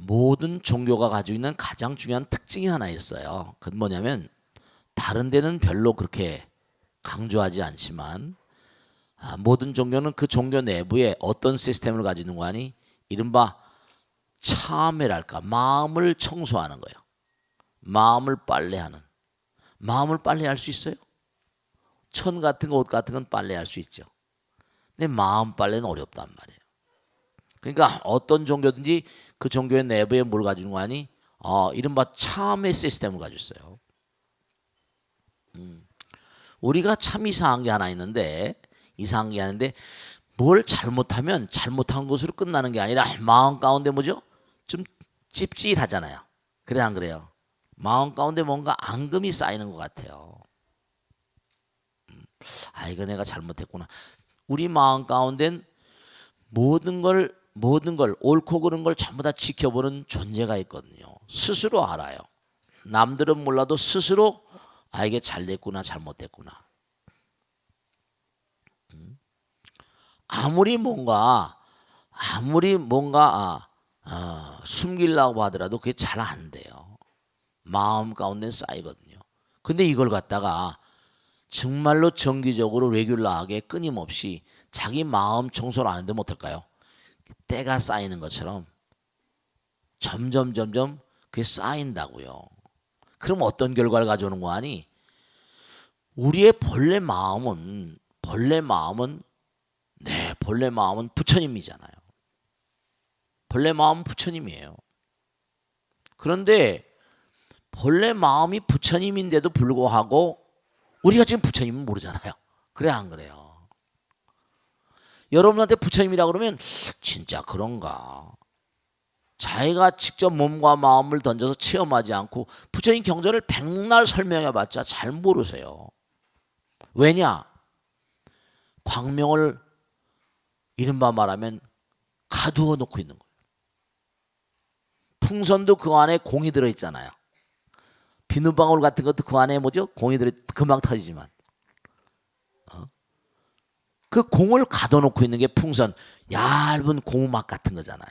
모든 종교가 가지고 있는 가장 중요한 특징이 하나 있어요. 그건 뭐냐면 다른 데는 별로 그렇게 강조하지 않지만 모든 종교는 그 종교 내부에 어떤 시스템을 가지고 있는 거 아니? 이른바 참회랄까 마음을 청소하는 거예요. 마음을 빨래하는. 마음을 빨래할 수 있어요? 천 같은 거, 옷 같은 건 빨래할 수 있죠. 근데 마음 빨래는 어렵단 말이에요. 그러니까 어떤 종교든지 그 종교의 내부에 뭘 가지고 있는 거 아니? 이른바 참회 시스템을 가지고 있어요. 우리가 참 이상한 게 하나 있는데 뭘 잘못하면 잘못한 것으로 끝나는 게 아니라 마음 가운데 뭐죠? 좀 찝찝하잖아요. 그래 안 그래요? 마음 가운데 뭔가 앙금이 쌓이는 것 같아요. 이거 내가 잘못했구나. 우리 마음 가운데는 모든 걸 옳고 그른 걸 전부 다 지켜보는 존재가 있거든요. 스스로 알아요. 남들은 몰라도 스스로 이게 잘됐구나 잘못됐구나. 아무리 뭔가 숨기려고 하더라도 그게 잘 안 돼요. 마음 가운데 쌓이거든요. 근데 이걸 갖다가 정말로 정기적으로 레귤러하게 끊임없이 자기 마음 청소를 안 하는데 못할까요? 때가 쌓이는 것처럼 점점 그게 쌓인다고요. 그럼 어떤 결과를 가져오는 거 아니? 우리의 본래 마음은 부처님이잖아요. 본래 마음은 부처님이에요. 그런데 본래 마음이 부처님인데도 불구하고 우리가 지금 부처님은 모르잖아요. 그래 안 그래요? 여러분한테 부처님이라고 그러면 진짜 그런가? 자기가 직접 몸과 마음을 던져서 체험하지 않고 부처님 경전을 백날 설명해봤자 잘 모르세요. 왜냐? 광명을 이른바 말하면 가두어 놓고 있는 거예요. 풍선도 그 안에 공이 들어있잖아요. 비눗방울 같은 것도 그 안에 뭐죠? 공이 금방 터지지만 그 공을 가둬놓고 있는 게 풍선, 얇은 고무막 같은 거잖아요.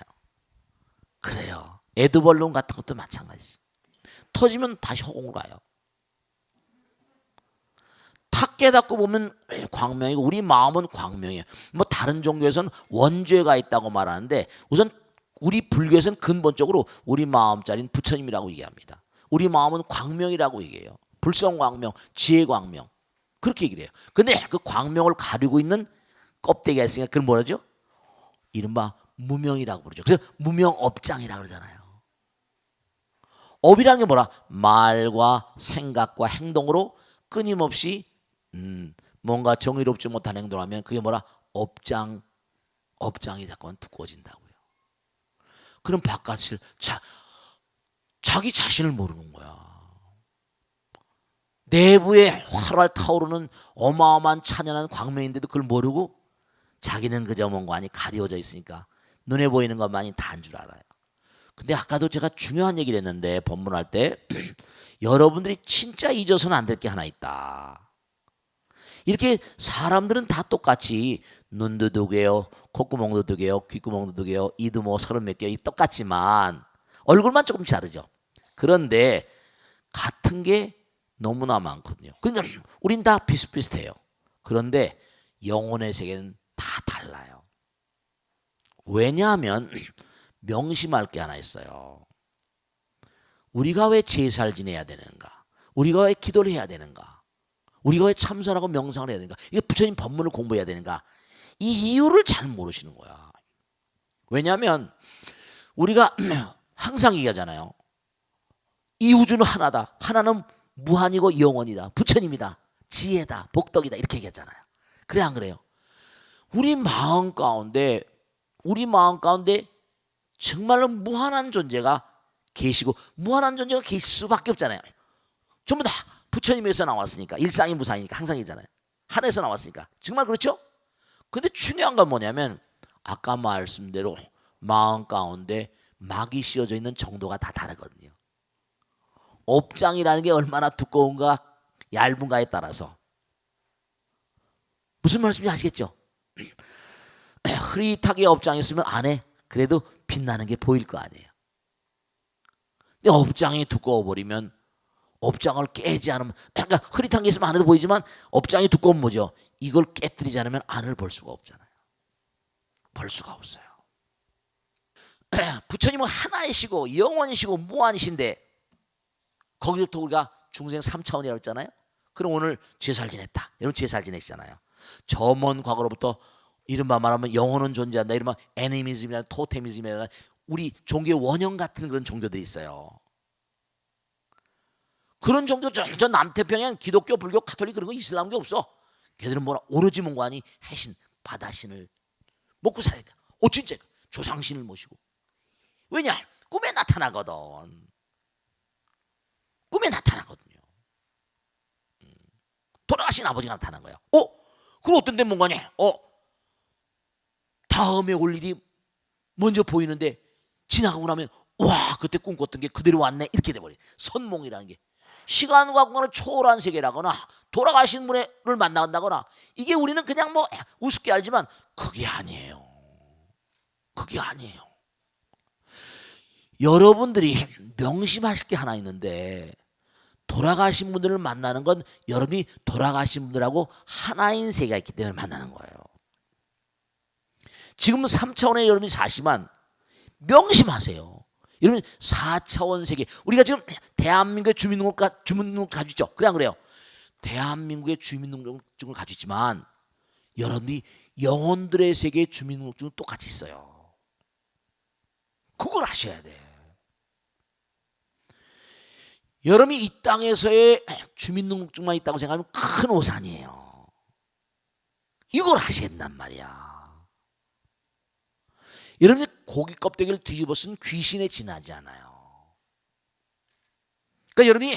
그래요. 에드벌룬 같은 것도 마찬가지. 터지면 다시 허공으로 가요. 탁 깨닫고 보면 광명이고 우리 마음은 광명이에요. 뭐 다른 종교에서는 원죄가 있다고 말하는데 우선 우리 불교에서는 근본적으로 우리 마음자리는 부처님이라고 얘기합니다. 우리 마음은 광명이라고 얘기해요. 불성광명, 지혜광명 그렇게 얘기를 해요. 근데 그 광명을 가리고 있는 껍데기가 있으니까 그걸 뭐라죠? 이른바 무명이라고 부르죠. 그래서 무명업장이라고 그러잖아요. 업이라는 게 뭐라? 말과 생각과 행동으로 끊임없이 뭔가 정의롭지 못한 행동을 하면 그게 뭐라? 업장이 자꾸만 두꺼워진다고요. 그럼 바깥을 자기 자신을 모르는 거야. 내부에 활활 타오르는 어마어마한 찬연한 광명인데도 그걸 모르고 자기는 그저 뭔가 아니 가려져 있으니까 눈에 보이는 것만이 다인 줄 알아요. 근데 아까도 제가 중요한 얘기를 했는데 법문할 때 여러분들이 진짜 잊어서는 안 될 게 하나 있다. 이렇게 사람들은 다 똑같이 눈도 두 개요, 콧구멍도 두 개요, 귓구멍도 두 개요, 이도 뭐 30몇 개 똑같지만 얼굴만 조금씩 다르죠. 그런데 같은 게 너무나 많거든요. 그러니까 우린 다 비슷비슷해요. 그런데 영혼의 세계는 다 달라요. 왜냐하면 명심할 게 하나 있어요. 우리가 왜 제사를 지내야 되는가? 우리가 왜 기도를 해야 되는가? 우리가 왜 참선하고 명상을 해야 되는가? 이게 부처님 법문을 공부해야 되는가? 이 이유를 잘 모르시는 거야. 왜냐하면 우리가 항상 얘기하잖아요. 이 우주는 하나다. 하나는 무한이고 영원이다. 부처님이다. 지혜다. 복덕이다. 이렇게 얘기하잖아요. 그래 안 그래요? 우리 마음 가운데 정말로 무한한 존재가 계시고 무한한 존재가 계실 수밖에 없잖아요. 전부 다 부처님에서 나왔으니까 일상이 무상이니까 항상이잖아요. 하늘에서 나왔으니까 정말 그렇죠? 근데 중요한 건 뭐냐면 아까 말씀대로 마음 가운데 막이 씌워져 있는 정도가 다 다르거든요. 업장이라는 게 얼마나 두꺼운가 얇은가에 따라서 무슨 말씀인지 아시겠죠? 흐릿하게 업장이 있으면 안에 그래도 빛나는 게 보일 거 아니에요. 근데 업장이 두꺼워 버리면 업장을 깨지 않으면 그러니까 흐릿한 게 있으면 안에도 보이지만 업장이 두꺼운 뭐죠? 이걸 깨뜨리지 않으면 안을 볼 수가 없잖아요. 볼 수가 없어요. 부처님은 하나이시고 영원이시고 무한이신데 거기부터 우리가 중생 3차원이라고 했잖아요. 그럼 오늘 제살 지냈다. 여러분 제살 지내시잖아요. 저 먼 과거로부터 이른바 말하면 영혼은 존재한다. 이른바 애니미즘이나 토테미즘이나 우리 종교의 원형 같은 그런 종교들이 있어요. 그런 종교 저 남태평양 기독교, 불교, 가톨릭 그런 거 이슬람교 없어. 걔들은 뭐라 오로지 뭔가니 해신, 바다신을 먹고 사니까. 진짜 조상신을 모시고. 왜냐? 꿈에 나타나거든. 꿈에 나타나거든요. 돌아가신 아버지가 나타난 거야. 그럼 어떤 데 뭔가냐? 다음에 올 일이 먼저 보이는데 지나가고 나면 와 그때 꿈꿨던 게 그대로 왔네 이렇게 돼버려. 선몽이라는 게 시간과 공간을 초월한 세계라거나 돌아가신 분을 만난다거나 이게 우리는 그냥 뭐 우습게 알지만 그게 아니에요. 그게 아니에요. 여러분들이 명심하실 게 하나 있는데 돌아가신 분들을 만나는 건 여러분이 돌아가신 분들하고 하나인 세계가 있기 때문에 만나는 거예요. 지금 3차원에 여러분이 사시만 명심하세요. 여러분 4차원 세계 우리가 지금 대한민국의 주민등록 가지고 있죠. 그래 안 그래요? 대한민국의 주민등록증을 가지고 있지만 여러분이 영혼들의 세계의 주민등록증은 똑같이 있어요. 그걸 아셔야 돼. 여러분이 이 땅에서의 주민등록증만 있다고 생각하면 큰 오산이에요. 이걸 하셔야 된단 말이야. 여러분이 고기 껍데기를 뒤집어 쓴 귀신에 지나지 않아요. 그러니까 여러분이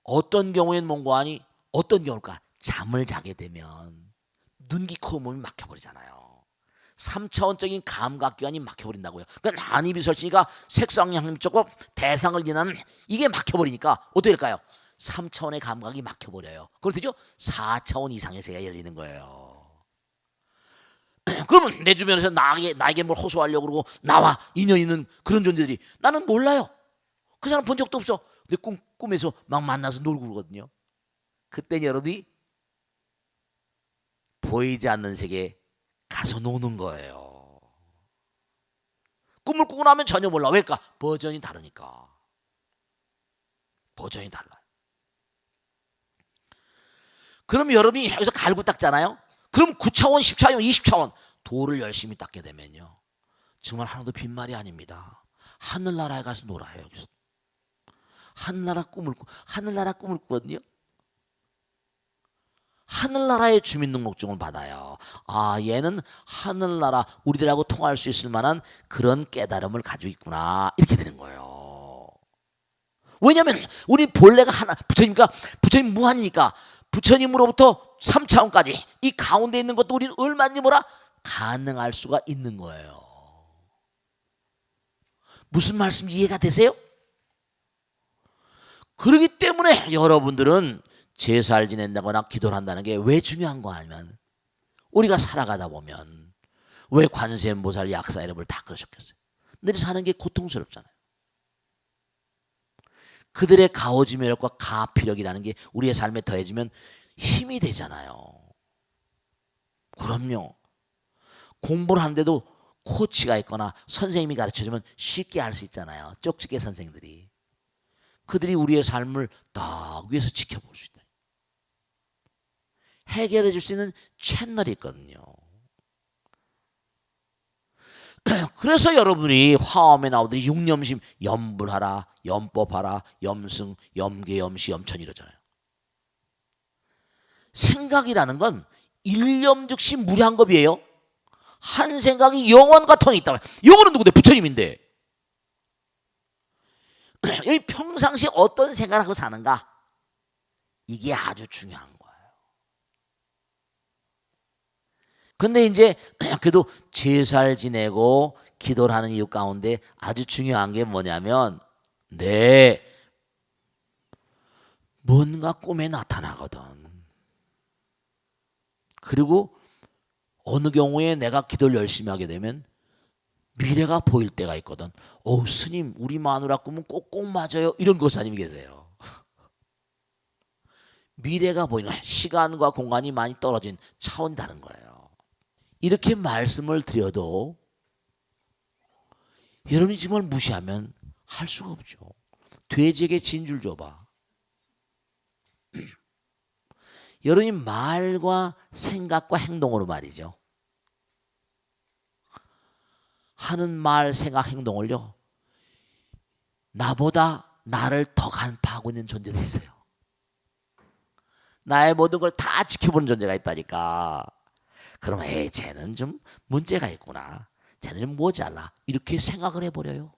어떤 경우에는 뭔가 하니 어떤 경우일까? 잠을 자게 되면 눈기 코 몸이 막혀버리잖아요. 3차원적인 감각기관이 막혀버린다고요. 그러니까 난입이 설치니까 색상향적으로 대상을 지나는 이게 막혀버리니까 어떻게 될까요? 3차원의 감각이 막혀버려요. 그럼 되죠? 4차원 이상의 세계가 열리는 거예요. 그러면 내 주변에서 나에게 뭘 호소하려고 그러고 나와 인연 있는 그런 존재들이 나는 몰라요. 그 사람 본 적도 없어. 근데 꿈에서 막 만나서 놀고 그러거든요. 그때 여러분이 보이지 않는 세계에 가서 노는 거예요. 꿈을 꾸고 나면 전혀 몰라. 왜일까? 버전이 다르니까. 버전이 달라요. 그럼 여러분이 여기서 갈고 닦잖아요. 그럼 9차원, 10차원, 20차원 도를 열심히 닦게 되면요. 정말 하나도 빈말이 아닙니다. 하늘나라에 가서 놀아요. 여기서. 하늘나라 꿈을 꾸거든요. 하늘나라의 주민등록증을 받아요. 얘는 하늘나라 우리들하고 통할 수 있을 만한 그런 깨달음을 가지고 있구나. 이렇게 되는 거예요. 왜냐하면 우리 본래가 하나 부처님과 부처님 무한이니까 부처님으로부터 3차원까지 이 가운데 있는 것도 우리는 얼마든지 가능할 수가 있는 거예요. 무슨 말씀인지 이해가 되세요? 그렇기 때문에 여러분들은 제사를 지낸다거나 기도를 한다는 게 왜 중요한 거 아니면 우리가 살아가다 보면 왜 관세음보살 약사 이름을 다 그러셨겠어요? 늘 사는 게 고통스럽잖아요. 그들의 가오지매력과 가피력이라는 게 우리의 삶에 더해지면 힘이 되잖아요. 그럼요. 공부를 하는데도 코치가 있거나 선생님이 가르쳐주면 쉽게 할 수 있잖아요. 쪽집게 선생들이. 그들이 우리의 삶을 딱 위에서 지켜볼 수 있다. 해결해 줄 수 있는 채널이 있거든요. 그래서 여러분이 화엄에 나오듯이 육념심 염불하라, 염법하라, 염승, 염계, 염시, 염천 이러잖아요. 생각이라는 건 일념즉시 무량겁이에요. 한 생각이 영원과 통이 있다. 영원은 누구인데? 부처님인데. 여기 평상시 어떤 생각을 하고 사는가? 이게 아주 중요한 거예요. 근데 이제 그래도 제사를 지내고 기도를 하는 이유 가운데 아주 중요한 게 뭐냐면 뭔가 꿈에 나타나거든. 그리고 어느 경우에 내가 기도를 열심히 하게 되면 미래가 보일 때가 있거든. 스님 우리 마누라 꿈은 꼭꼭 맞아요. 이런 교사님이 계세요. 미래가 보이는 시간과 공간이 많이 떨어진 차원이 다른 거예요. 이렇게 말씀을 드려도 여러분이 정말 무시하면 할 수가 없죠. 돼지에게 진줄 줘봐. 여러분이 말과 생각과 행동으로 말이죠. 하는 말, 생각, 행동을요. 나보다 나를 더 간파하고 있는 존재가 있어요. 나의 모든 걸 다 지켜보는 존재가 있다니까. 그러면 쟤는 좀 문제가 있구나. 쟤는 좀 모자라. 이렇게 생각을 해버려요.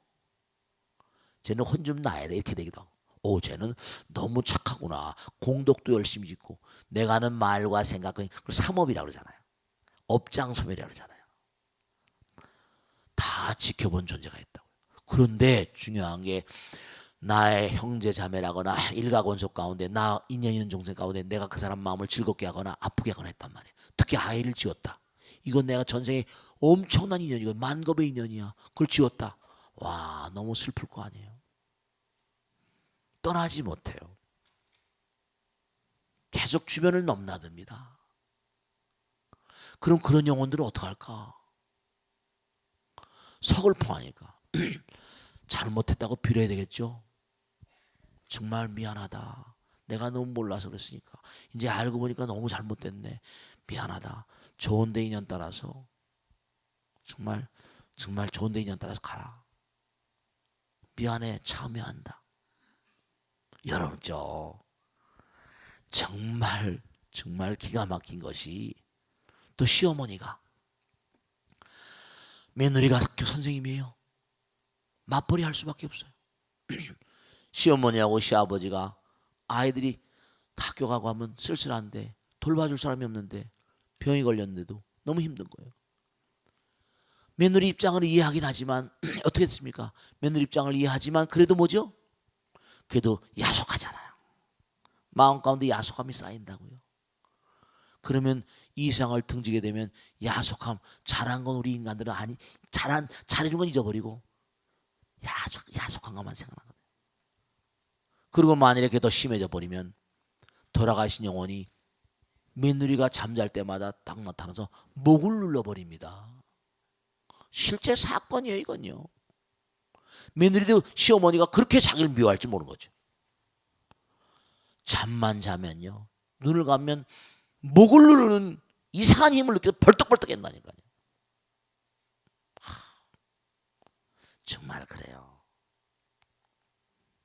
쟤는 혼 좀 나야 돼. 이렇게 되기도 하고. 쟤는 너무 착하구나. 공덕도 열심히 짓고. 내가 하는 말과 생각은 그걸 삼업이라고 그러잖아요. 업장소멸이라고 그러잖아요. 다 지켜본 존재가 있다고요. 그런데 중요한 게 나의 형제 자매라거나 일가권속 가운데 나 인연 있는 종생 가운데 내가 그 사람 마음을 즐겁게 하거나 아프게 하거나 했단 말이에요. 특히 아이를 지었다. 이건 내가 전생에 엄청난 인연이고 만겁의 인연이야. 그걸 지었다. 와, 너무 슬플 거 아니에요. 떠나지 못해요. 계속 주변을 넘나듭니다. 그럼 그런 영혼들은 어떡할까? 서글퍼하니까 잘못했다고 빌어야 되겠죠. 정말 미안하다. 내가 너무 몰라서 그랬으니까. 이제 알고 보니까 너무 잘못됐네. 미안하다. 좋은 데 인연 따라서 정말 좋은 데 인연 따라서 가라. 미안해. 참여한다. 여러분 정말 기가 막힌 것이 또 시어머니가 며느리가 학교 선생님이에요. 맞벌이 할 수밖에 없어요. 시어머니하고 시아버지가 아이들이 학교 가고 하면 쓸쓸한데 돌봐줄 사람이 없는데 병이 걸렸는데도 너무 힘든 거예요. 며느리 입장을 이해하긴 하지만 어떻게 됐습니까? 며느리 입장을 이해하지만 그래도 뭐죠? 그래도 야속하잖아요. 마음 가운데 야속함이 쌓인다고요. 그러면 이 세상을 등지게 되면 야속함, 잘한 건 우리 인간들은 잘해준 건 잊어버리고 야속한 것만 생각나거든요. 그리고 만일에 그게 더 심해져 버리면 돌아가신 영혼이 며느리가 잠잘 때마다 딱 나타나서 목을 눌러버립니다. 실제 사건이에요, 이건요. 며느리도 시어머니가 그렇게 자기를 미워할지 모르는 거죠. 잠만 자면요, 눈을 감면 목을 누르는 이상한 힘을 느껴서 벌떡벌떡 한다니까요. 정말 그래요.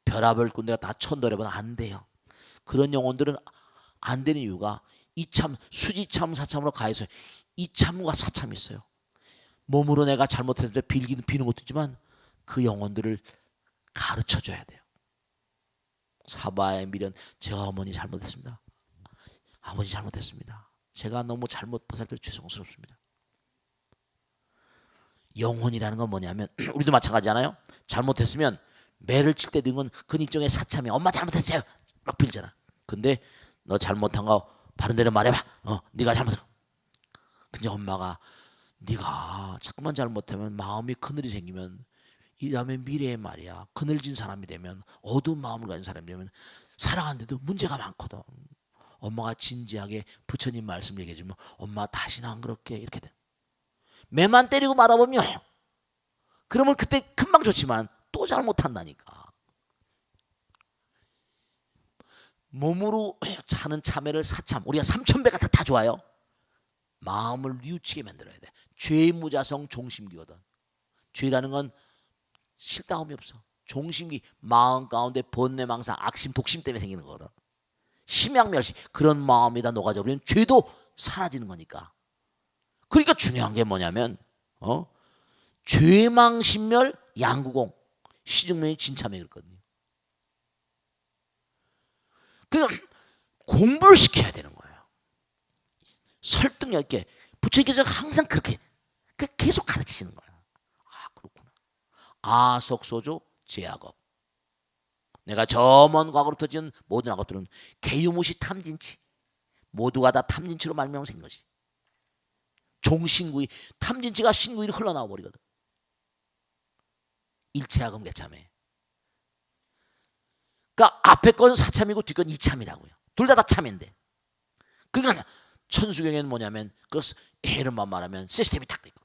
별합을 꾼 내가 다 천도해보면 안 돼요. 그런 영혼들은 안 되는 이유가 이참, 수지참, 사참으로 가해서 이참과 사참이 있어요. 몸으로 내가 잘못했을 때 비는 것도 있지만 그 영혼들을 가르쳐줘야 돼요. 사바의 미련, 제가 어머니 잘못했습니다. 아버지 잘못했습니다. 제가 너무 잘못 보살펴 죄송스럽습니다. 영혼이라는 건 뭐냐면 우리도 마찬가지잖아요. 잘못했으면 매를 칠 때 든 건 그 일종의 사참이 엄마 잘못했어요 막 빌잖아. 근데 너 잘못한 거 바른 대로 말해봐. 네가 잘못했어. 근데 엄마가 네가 자꾸만 잘못하면 마음이 그늘이 생기면 이 다음에 미래에 말이야 그늘진 사람이 되면 어두운 마음을 가진 사람이 되면 살아가는데도 문제가 많거든. 엄마가 진지하게 부처님 말씀 얘기해주면 엄마 다시는 안 그렇게 이렇게 돼. 매만 때리고 말아보면 그러면 그때 금방 좋지만 또 잘못한다니까. 몸으로 차는 참회를 사참, 우리가 3000배가 다 좋아요. 마음을 뉘우치게 만들어야 돼. 죄무자성 종심기거든. 죄라는 건 실다움이 없어. 종심기, 마음 가운데 번뇌망상, 악심, 독심 때문에 생기는 거거든. 심양멸시, 그런 마음에다 녹아져 버리면 죄도 사라지는 거니까. 그러니까 중요한 게 뭐냐면 죄망신멸 양구공, 시중명이 진참에 그랬거든요. 그러니까 공부를 시켜야 되는 거예요. 설득력 있게. 부처님께서 항상 그렇게 계속 가르치시는 거예요. 아, 그렇구나. 아석소조 제약업. 내가 저 먼 과거로부터 지은 모든 악업들은 개유무시 탐진치. 모두가 다 탐진치로 말미암아 생긴 것이. 종신구이, 탐진치가 신구이로 흘러나와 버리거든. 일체하금 개참해. 그러니까 앞에 건 사참이고 뒤 건 이참이라고요. 둘 다 참인데. 그러니까 천수경에는 뭐냐면 그 이름만 말하면 시스템이 딱 돼 있고.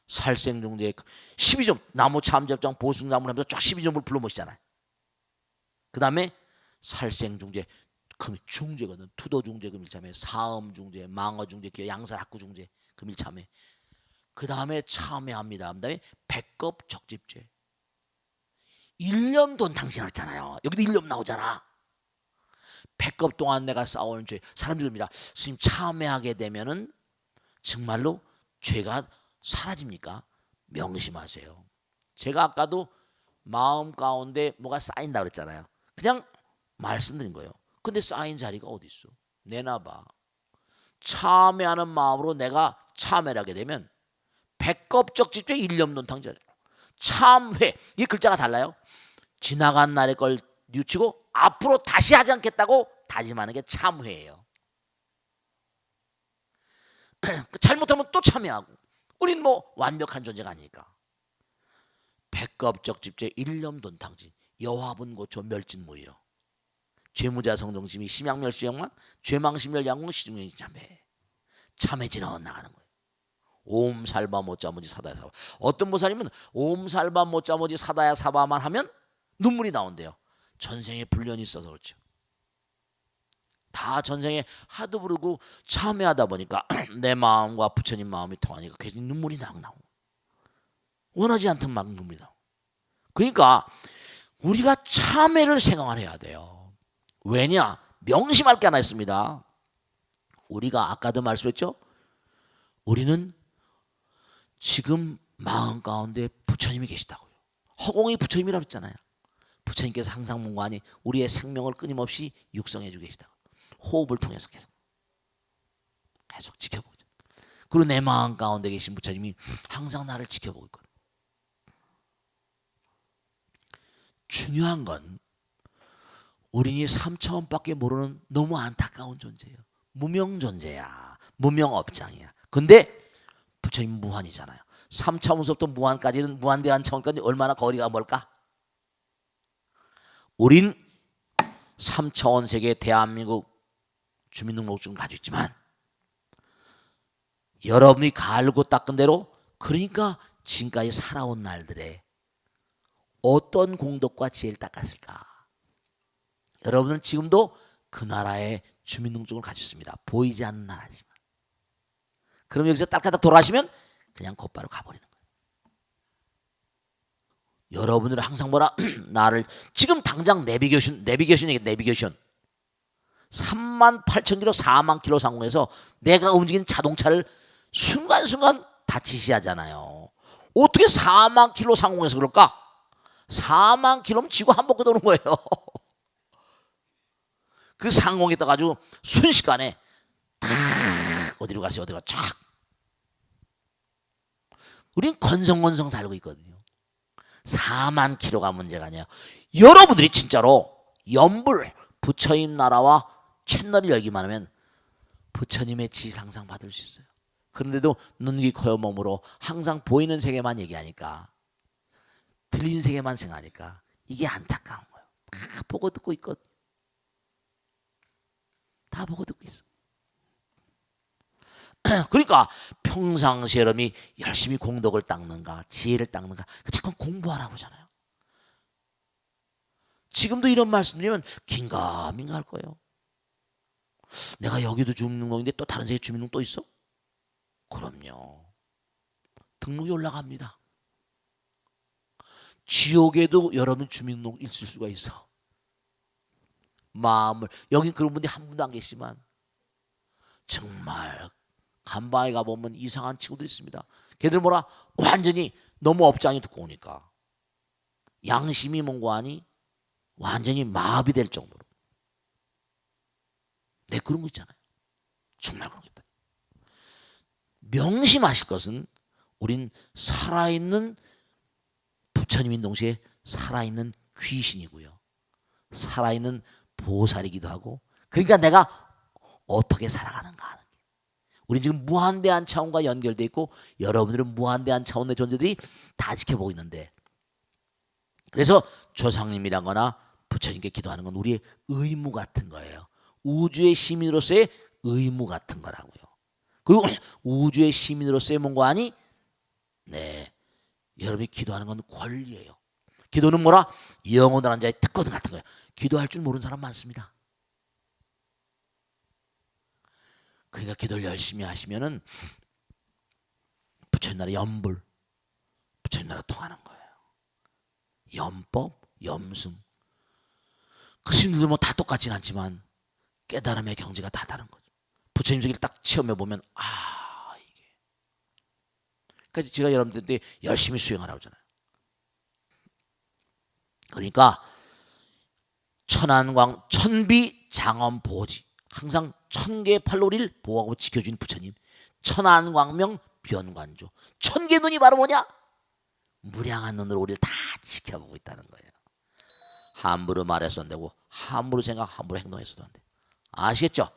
살생중재 12점 나무 참접장 보승나무를 하면서 쫙 12점을 불러 모시잖아요. 그 다음에 살생중재 그 중재거든. 투도중재 금일참회, 사음중재, 망어중재, 양살학구중재 금일참회. 그 다음에 참회합니다. 그 다음에 백겁적집죄. 일념돈 당신 했잖아요. 여기도 일념 나오잖아. 백겁 동안 내가 쌓아온 죄. 사람들입니다. 스님 참회하게 되면은 정말로 죄가 사라집니까? 명심하세요. 제가 아까도 마음 가운데 뭐가 쌓인다 그랬잖아요. 그냥 말씀드린 거예요. 근데 쌓인 자리가 어디 있어? 내놔봐. 참회하는 마음으로 내가 참회를 하게 되면 백겁적집죄 일념론탕자. 참회 이 글자가 달라요. 지나간 날의 걸 뉘우치고 앞으로 다시 하지 않겠다고 다짐하는 게 참회예요. 잘못하면 또 참회하고. 우린 뭐 완벽한 존재가 아니니까. 백겁적집죄 일념돈탕진 여화분고초 멸진무여. 죄무자 성동심이 심양멸수영만 죄망심멸양궁 시중에 참회. 참회지나 나가는 거예요. 옴살바 못자모지 사다야 사바. 어떤 보살님은 옴살바 못자모지 사다야 사바만 하면 눈물이 나온대요. 전생에 불련이 있어서 그렇죠. 다 전생에 하도 부르고 참회하다 보니까 내 마음과 부처님 마음이 통하니까 괜히 눈물이 나오고 원하지 않던 막 눈물이 나오고. 그러니까 우리가 참회를 생각을 해야 돼요. 왜냐? 명심할 게 하나 있습니다. 우리가 아까도 말씀했죠. 우리는 지금 마음 가운데 부처님이 계시다고요. 허공이 부처님이라고 했잖아요. 부처님께서 항상 문관이 우리의 생명을 끊임없이 육성해 주고 계시다고. 호흡을 통해서 계속 지켜보고 있죠. 그리고 내 마음 가운데 계신 부처님이 항상 나를 지켜보고 있거든. 중요한 건 우린이 3차원밖에 모르는 너무 안타까운 존재예요. 무명 존재야. 무명업장이야. 근데 부처님 무한이잖아요. 3차원서부터 무한까지는 무한대한 차원까지 얼마나 거리가 멀까? 우린 3차원 세계 대한민국 주민등록증 가지고 있지만 여러분이 갈고 닦은 대로 그러니까 지금까지 살아온 날들에 어떤 공덕과 지혜를 닦았을까? 여러분은 지금도 그 나라의 주민등록증을 가지고 있습니다. 보이지 않는 나라지만. 그럼 여기서 딸까닥 돌아가시면 그냥 곧바로 가버리는 거예요. 여러분들은 항상 뭐라 나를 지금 당장 내비게이션 38,000km 40,000km 상공에서 내가 움직이는 자동차를 순간순간 다 지시하잖아요. 어떻게 40,000km 상공에서 그럴까? 40,000km면 지구 한 바퀴 도는 거예요. 그 상공에 떠가지고 순식간에 탁 어디로 가세요? 어디로 쫙. 우린 건성건성 살고 있거든요. 40,000km가 문제가 아니야. 여러분들이 진짜로 연불 부처님 나라와 채널을 열기만 하면 부처님의 지시를 항상 받을 수 있어요. 그런데도 눈, 귀, 코, 몸으로 항상 보이는 세계만 얘기하니까 들리는 세계만 생각하니까 이게 안타까운 거예요. 다 보고 듣고 있거든. 다 보고 듣고 있어. 그러니까 평상시에 여러분이 열심히 공덕을 닦는가 지혜를 닦는가 자꾸 공부하라고 하잖아요. 지금도 이런 말씀드리면 긴가민가 할 거예요. 내가 여기도 주민등록인데 또 다른 세계 주민등록 또 있어? 그럼요. 등록이 올라갑니다. 지옥에도 여러분 주민등록 있을 수가 있어. 마음을 여기 그런 분들이 한 분도 안 계시지만 정말 간방에 가보면 이상한 친구들이 있습니다. 걔들 뭐라 완전히 너무 업장이 두꺼우니까 양심이 뭔가하니 완전히 마비될 정도로. 네, 그런 거 있잖아요. 정말 그런 거 있다. 명심하실 것은 우린 살아있는 부처님인 동시에 살아있는 귀신이고요. 살아있는 보살이기도 하고 그러니까 내가 어떻게 살아가는가 하는 게 우리 지금 무한대한 차원과 연결돼 있고 여러분들은 무한대한 차원의 존재들이 다 지켜보고 있는데, 그래서 조상님이라거나 부처님께 기도하는 건 우리의 의무 같은 거예요. 우주의 시민으로서의 의무 같은 거라고요. 그리고 우주의 시민으로서의 뭔가 아니? 네, 여러분이 기도하는 건 권리예요. 기도는 뭐라? 영원한 자의 특권 같은 거예요. 기도할 줄 모르는 사람 많습니다. 그러니까 기도를 열심히 하시면은 부처님 나라 염불, 부처님 나라 통하는 거예요. 염법, 염승. 그 신들도 뭐 다 똑같진 않지만 깨달음의 경지가 다 다른 거죠. 부처님 세계를 딱 체험해 보면 이게. 그러니까 제가 여러분들한테 열심히 수행하라고 하잖아요. 그러니까 천안광 천비장엄 보지, 항상 1000개의 팔로 우리를 보호하고 지켜주는 부처님, 천안광명 변관조, 1000개 눈이 바로 뭐냐? 무량한 눈으로 우리를 다 지켜보고 있다는 거예요. 함부로 말해서도 안 되고 함부로 생각, 함부로 행동해서도 안 돼. 아시겠죠?